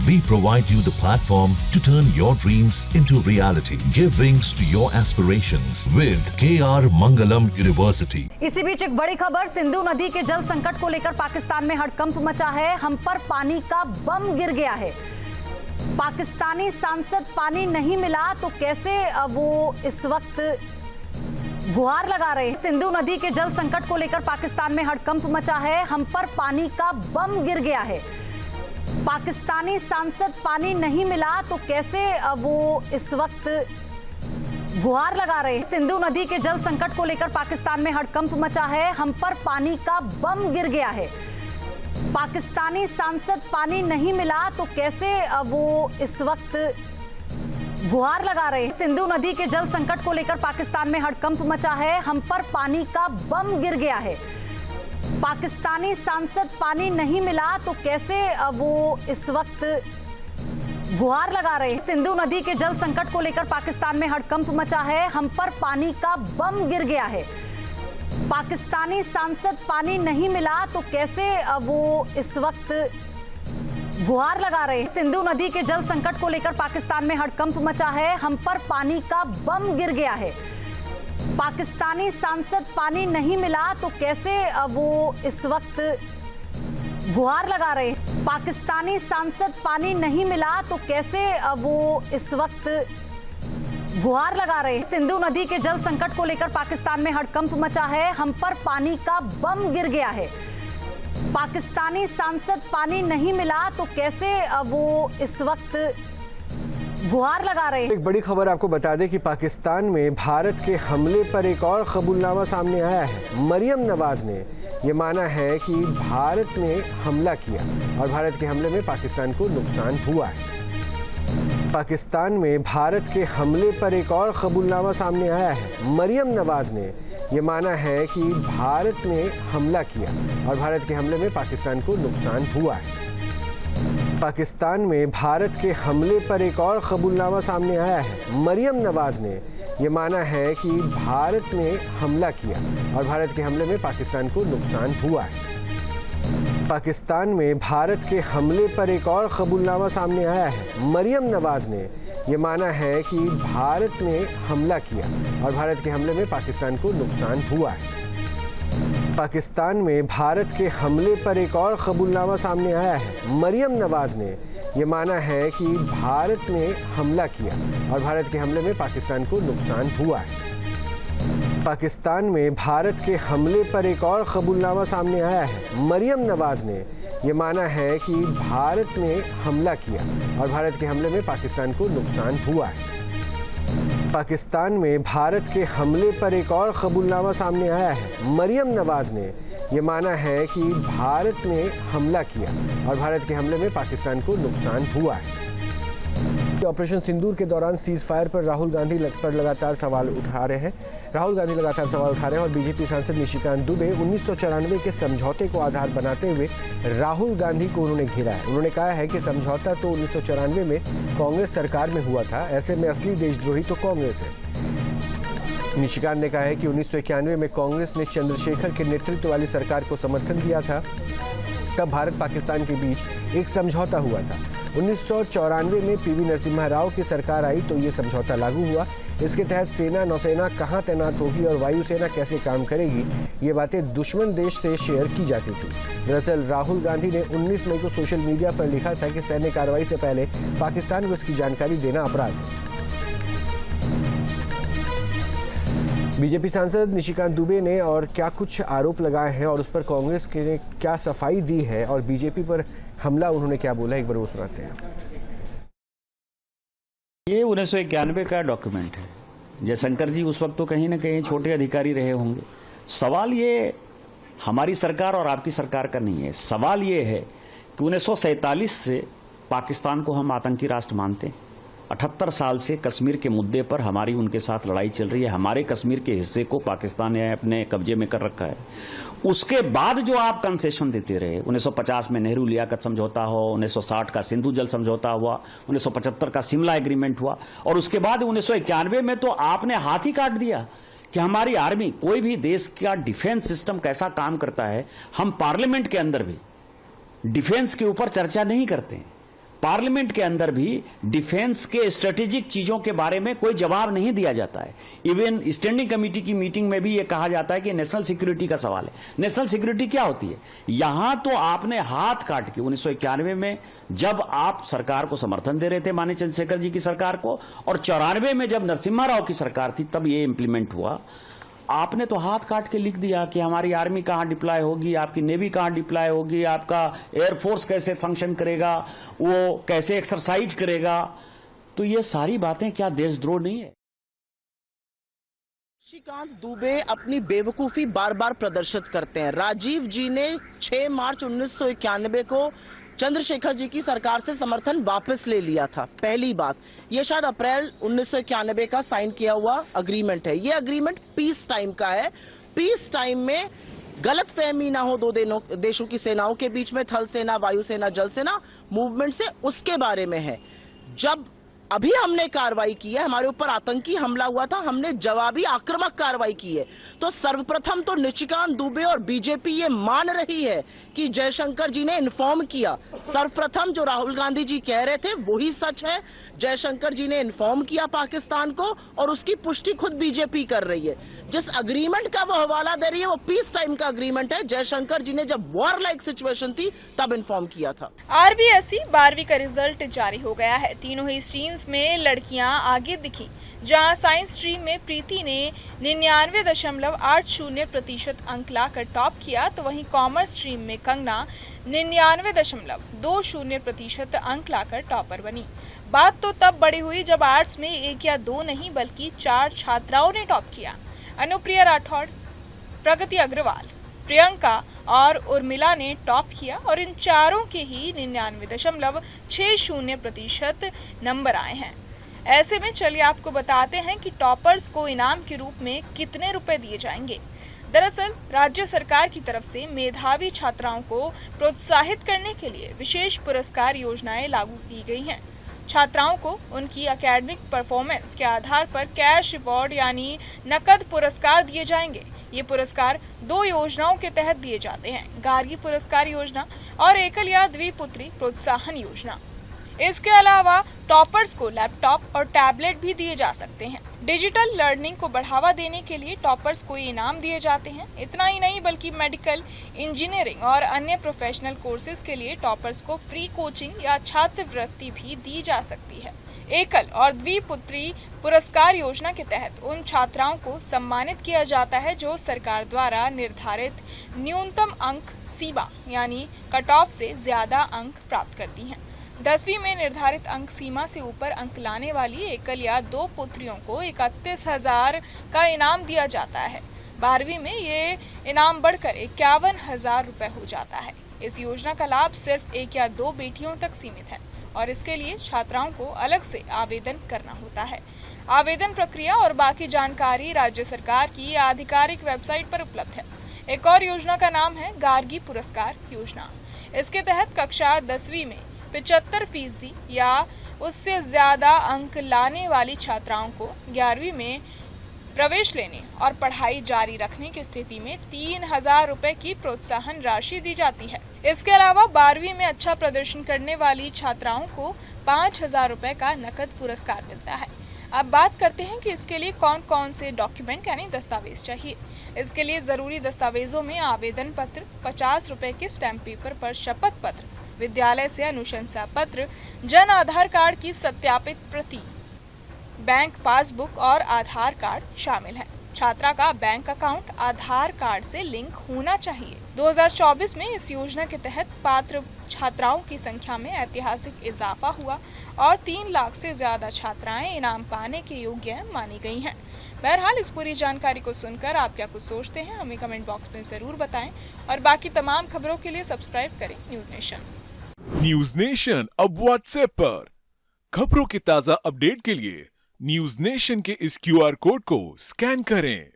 We provide you the platform to turn your dreams into reality. Give wings to your aspirations with KR Mangalam University. इसी बीच एक बड़ी खबर, सिंधु नदी के जल संकट को लेकर पाकिस्तान में हड़कंप मचा है। हम पर पानी का बम गिर गया है। पाकिस्तानी सांसद पानी नहीं मिला तो कैसे वो इस वक्त गुहार लगा रहे हैं। सिंधु नदी के जल संकट को लेकर पाकिस्तान में हड़कंप मचा है। हम पर पानी का बम गिर गया है। पाकिस्तानी सांसद पानी नहीं मिला तो कैसे वो इस वक्त गुहार लगा रहे हैं। सिंधु नदी के जल संकट को लेकर पाकिस्तान में हड़कंप मचा है। हम पर पानी का बम गिर गया है। पाकिस्तानी सांसद पानी नहीं मिला तो कैसे वो इस वक्त गुहार लगा रहे हैं। सिंधु नदी के जल संकट को लेकर पाकिस्तान में हड़कंप मचा है। हम पर पानी का बम गिर गया है। पाकिस्तानी सांसद पानी नहीं मिला तो कैसे वो इस वक्त गुहार लगा रहे हैं। सिंधु नदी के जल संकट को लेकर पाकिस्तान में हड़कंप मचा है। हम पर पानी का बम गिर गया है। पाकिस्तानी सांसद पानी नहीं मिला तो कैसे वो इस वक्त गुहार लगा रहे हैं। सिंधु नदी के जल संकट को लेकर पाकिस्तान में हड़कंप मचा है। हम पर पानी का बम गिर गया है। पाकिस्तानी सांसद पानी नहीं मिला तो कैसे वो इस वक्त गुहार लगा रहे हैं। पाकिस्तानी सांसद पानी नहीं मिला तो कैसे वो इस वक्त गुहार लगा रहे हैं। सिंधु नदी के जल संकट को लेकर पाकिस्तान में हड़कंप मचा है। हम पर पानी का बम गिर गया है। पाकिस्तानी सांसद पानी नहीं मिला तो कैसे वो इस वक्त गुहार लगा रहे हैं। एक बड़ी खबर आपको बता दें कि पाकिस्तान में भारत के हमले पर एक और कबूलनामा सामने आया है। मरियम नवाज ने यह माना है कि भारत ने हमला किया और भारत के हमले में पाकिस्तान को नुकसान हुआ है। पाकिस्तान में भारत के हमले पर एक और कबूलनामा सामने आया है। मरियम नवाज ने यह माना है कि भारत ने हमला किया और भारत के हमले में पाकिस्तान को नुकसान हुआ है। पाकिस्तान में भारत के हमले पर एक और कबूलनामा सामने आया है। मरियम नवाज ने यह माना है कि भारत ने हमला किया और भारत के हमले में पाकिस्तान को नुकसान हुआ है। पाकिस्तान में भारत के हमले पर एक और कबूलनामा सामने आया है। मरियम नवाज ने यह माना है कि भारत ने हमला किया और भारत के हमले में पाकिस्तान को नुकसान हुआ है। पाकिस्तान में भारत के हमले पर एक और कबूलनामा सामने आया है। मरियम नवाज ने यह माना है कि भारत ने हमला किया और भारत के हमले में पाकिस्तान को नुकसान हुआ है। पाकिस्तान में भारत के हमले पर एक और कबूलनामा सामने आया है। मरियम नवाज ने यह माना है कि भारत ने हमला किया और भारत के हमले में पाकिस्तान को नुकसान हुआ है। पाकिस्तान में भारत के हमले पर एक और कबूलनामा सामने आया है। मरियम नवाज ने यह माना है कि भारत ने हमला किया और भारत के हमले में पाकिस्तान को नुकसान हुआ है। ऑपरेशन सिंदूर के दौरान सीज फायर पर राहुल गांधी पर लगातार सवाल उठा रहे हैं। राहुल गांधी लगातार सवाल उठा रहे हैं और बीजेपी सांसद निशिकांत दुबे 1994 के समझौते को आधार बनाते हुए राहुल गांधी को उन्होंने घेरा है। उन्होंने कहा है कि समझौता तो 1994 में कांग्रेस सरकार में हुआ था, ऐसे में असली देशद्रोही तो कांग्रेस है। निशिकांत ने कहा है कि 1991 में कांग्रेस ने चंद्रशेखर के नेतृत्व वाली सरकार को समर्थन दिया था, तब भारत पाकिस्तान के बीच एक समझौता हुआ था। 1994 में पीवी नरसिम्हा राव की सरकार आई तो ये समझौता लागू हुआ। इसके तहत सेना नौसेना कहाँ तैनात होगी और वायुसेना कैसे काम करेगी, ये बातें दुश्मन देश से शेयर की जाती थी। दरअसल राहुल गांधी ने 19 मई को सोशल मीडिया पर लिखा था कि सैन्य कार्रवाई से पहले पाकिस्तान को इसकी जानकारी देना अपराध है। बीजेपी सांसद निशिकांत दुबे ने और क्या कुछ आरोप लगाए हैं और उस पर कांग्रेस ने क्या सफाई दी है और बीजेपी पर हमला उन्होंने क्या बोला, एक बार वो सुनाते हैं। ये 1991 का डॉक्यूमेंट है। जयशंकर जी उस वक्त तो कहीं ना कहीं छोटे अधिकारी रहे होंगे। सवाल ये हमारी सरकार और आपकी सरकार का नहीं है। सवाल ये है कि 1947 से पाकिस्तान को हम आतंकी राष्ट्र मानते हैं। 78 साल से कश्मीर के मुद्दे पर हमारी उनके साथ लड़ाई चल रही है। हमारे कश्मीर के हिस्से को पाकिस्तान ने अपने कब्जे में कर रखा है। उसके बाद जो आप कंसेशन देते रहे, 1950 में नेहरू लियाकत समझौता हो, 1960 का सिंधु जल समझौता हुआ, 1975 का शिमला एग्रीमेंट हुआ और उसके बाद 1991 में तो आपने हाथ ही काट दिया कि हमारी आर्मी, कोई भी देश का डिफेंस सिस्टम कैसा काम करता है, हम पार्लियामेंट के अंदर भी डिफेंस के ऊपर चर्चा नहीं करते हैं। पार्लियामेंट के अंदर भी डिफेंस के स्ट्रेटेजिक चीजों के बारे में कोई जवाब नहीं दिया जाता है। इवन स्टैंडिंग कमेटी की मीटिंग में भी यह कहा जाता है कि नेशनल सिक्योरिटी का सवाल है। नेशनल सिक्योरिटी क्या होती है? यहां तो आपने हाथ काट के 1991 में जब आप सरकार को समर्थन दे रहे थे माननीय चंद्रशेखर जी की सरकार को, और 94 में जब नरसिम्हा राव की सरकार थी तब ये इंप्लीमेंट हुआ। आपने तो हाथ काट के लिख दिया कि हमारी आर्मी कहां डिप्लॉय होगी, आपकी नेवी कहां डिप्लॉय होगी, आपका एयरफोर्स कैसे फंक्शन करेगा, वो कैसे एक्सरसाइज करेगा। तो ये सारी बातें क्या देशद्रोह नहीं है? निशिकांत दुबे अपनी बेवकूफी बार बार प्रदर्शित करते हैं। राजीव जी ने 6 मार्च 1991 को चंद्रशेखर जी की सरकार से समर्थन वापस ले लिया था। पहली बात, यह शायद अप्रैल 1991 का साइन किया हुआ अग्रीमेंट है। यह अग्रीमेंट पीस टाइम का है। पीस टाइम में गलतफहमी ना हो दो देशों की सेनाओं के बीच में, थल सेना, वायुसेना, जल सेना मूवमेंट से, उसके बारे में है। जब अभी हमने कार्रवाई की है, हमारे ऊपर आतंकी हमला हुआ था, हमने जवाबी आक्रामक कार्रवाई की है, तो सर्वप्रथम तो निशिकांत दुबे और बीजेपी ये मान रही है कि जयशंकर जी ने इन्फॉर्म किया। सर्वप्रथम जो राहुल गांधी जी कह रहे थे वही सच है। जयशंकर जी ने इन्फॉर्म किया पाकिस्तान को, और उसकी पुष्टि खुद बीजेपी कर रही है। जिस अग्रीमेंट का वो हवाला दे रही है वो पीस टाइम का अग्रीमेंट है। जयशंकर जी ने जब वॉर लाइक सिचुएशन थी तब इन्फॉर्म किया था। आरबीएसई 12वीं का रिजल्ट जारी हो गया है। तीनों ही स्ट्रीम्स में लड़कियां आगे दिखी, जहां साइंस स्ट्रीम में प्रीति ने 99.80% अंक लाकर टॉप किया, तो वहीं कॉमर्स स्ट्रीम में कंगना 99.20% अंक लाकर टॉपर बनी। बात तो तब बड़ी हुई जब आर्ट्स में 1 या 2 नहीं बल्कि 4 छात्राओं ने टॉप किया। अनुप्रिया राठौड़, प्रगति अग्रवाल, प्रियंका और उर्मिला ने टॉप किया, और इन चारों के ही 99.60% नंबर आए हैं। ऐसे में चलिए आपको बताते हैं कि टॉपर्स को इनाम के रूप में कितने रुपए दिए जाएंगे। दरअसल राज्य सरकार की तरफ से मेधावी छात्राओं को प्रोत्साहित करने के लिए विशेष पुरस्कार योजनाएं लागू की गई हैं। छात्राओं को उनकी एकेडमिक परफॉर्मेंस के आधार पर कैश अवार्ड यानी नकद पुरस्कार दिए जाएंगे। ये पुरस्कार 2 योजनाओं के तहत दिए जाते हैं, गार्गी पुरस्कार योजना और एकल या द्विपुत्री प्रोत्साहन योजना। इसके अलावा टॉपर्स को लैपटॉप और टैबलेट भी दिए जा सकते हैं। डिजिटल लर्निंग को बढ़ावा देने के लिए टॉपर्स को इनाम दिए जाते हैं। इतना ही नहीं बल्कि मेडिकल, इंजीनियरिंग और अन्य प्रोफेशनल कोर्सेज के लिए टॉपर्स को फ्री कोचिंग या छात्रवृत्ति भी दी जा सकती है। एकल और द्विपुत्री पुरस्कार योजना के तहत उन छात्राओं को सम्मानित किया जाता है जो सरकार द्वारा निर्धारित न्यूनतम अंक सीमा यानी कट ऑफ से ज्यादा अंक प्राप्त करती हैं। 10वीं में निर्धारित अंक सीमा से ऊपर अंक लाने वाली एकल या 2 पुत्रियों को 31,000 का इनाम दिया जाता है। 12वीं में ये इनाम बढ़कर 51,000 रुपए हो जाता है। इस योजना का लाभ सिर्फ 1 या 2 बेटियों तक सीमित है, और इसके लिए छात्राओं को अलग से आवेदन करना होता है। आवेदन प्रक्रिया और बाकी जानकारी राज्य सरकार की आधिकारिक वेबसाइट पर उपलब्ध है। एक और योजना का नाम है गार्गी पुरस्कार योजना। इसके तहत कक्षा 10वीं में 75% या उससे ज्यादा अंक लाने वाली छात्राओं को 11वीं में प्रवेश लेने और पढ़ाई जारी रखने की स्थिति में 3,000 रुपए की प्रोत्साहन राशि दी जाती है। इसके अलावा 12वीं में अच्छा प्रदर्शन करने वाली छात्राओं को 5,000 रुपए का नकद पुरस्कार मिलता है। अब बात करते हैं कि इसके लिए कौन कौन से डॉक्यूमेंट यानी दस्तावेज चाहिए। इसके लिए जरूरी दस्तावेजों में आवेदन पत्र, 50 रुपए के स्टैम्प पेपर पर शपथ पत्र, विद्यालय से अनुशंसा पत्र, जन आधार कार्ड की सत्यापित प्रति, बैंक पासबुक और आधार कार्ड शामिल है। छात्रा का बैंक अकाउंट आधार कार्ड से लिंक होना चाहिए। 2024 में इस योजना के तहत पात्र छात्राओं की संख्या में ऐतिहासिक इजाफा हुआ और 3 लाख से ज्यादा छात्राएं इनाम पाने के योग्य मानी गई हैं। बहरहाल इस पूरी जानकारी को सुनकर आप क्या कुछ सोचते हैं हमें कमेंट बॉक्स में जरूर बताएं, और बाकी तमाम खबरों के लिए सब्सक्राइब करें न्यूज नेशन। न्यूज नेशन अब व्हाट्सएप पर खबरों के ताजा अपडेट के लिए न्यूज नेशन के इस QR कोड को स्कैन करें।